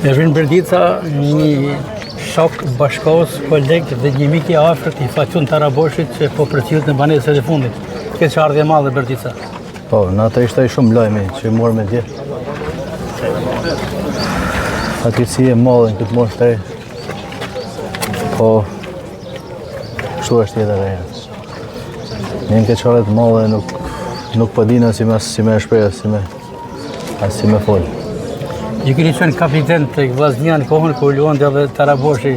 Ervin Berdica, një shok bashkos, koleg dhe një mik i afërt i Fatun Taraboshit që po përcjellet në banesën e fundit. Këtë çardhje e madhe Berdica. Po, në atë ishte shumë lajmi që morë me dje. Fatkeqësi e madhe në këtë moshë të re. Po, kështu është tjetër e herë. Një në këtë çardhje të madhe nuk po dina si me shpreh, si me folë. Ju keni qenë kapiten të Vllaznia në kohën kur luante edhe Taraboshi,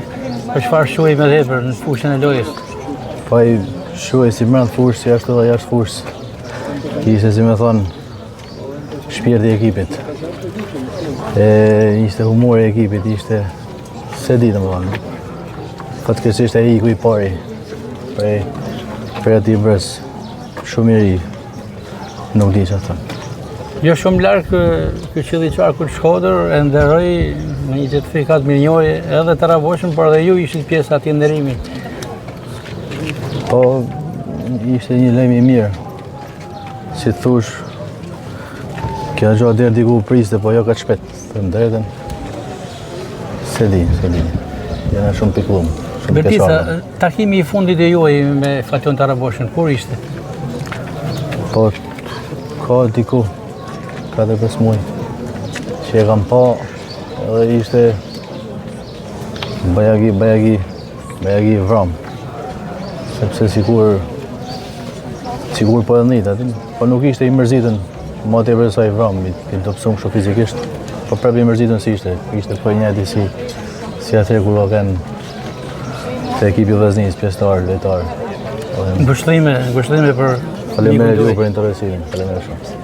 për çfarë shuhej me tepër në fushën e lojës? Po ai shuhej si brenda fushës, si ashtu edhe jashtë fushës. Ishte, si me thonë, shpirti i ekipit. Ishte humori i ekipit, ishte, se di domethënë. Fatkeqësisht ai iku i pari, prej atij brez, shumë i ri, nuk di çfarë thënë. Jo shumë larg ky qytetar kur Shkodër e nderoi me një certifikat mirënjohje edhe Taraboshin, por edhe ju ishit pjesë atij nderimi. Po, ishte një lejm i mirë. Si thush, kjo gjoa dherë diku priste, po jo ka shpet, për më drejten. Se di. Jena shumë piklum. Berdica, takimi i fundit e juaj me Fatun Taraboshin, kur ishte? Po, ka diku, 4-5 muaj, që e kam pa, edhe ishte bajagi vram, sepse sikur po edhe njët, po nuk ishte i mërzitën, ma të e vërsa i vram, i dopsum kështu fizikisht, po prap i mërzitën si ishte po i njëti si atëherë kur o kanë të ekipi Vllaznisë, pjesëtar, lojtar. Mbështellime për Faleminderit ju për interesimin, faleminderit shumë.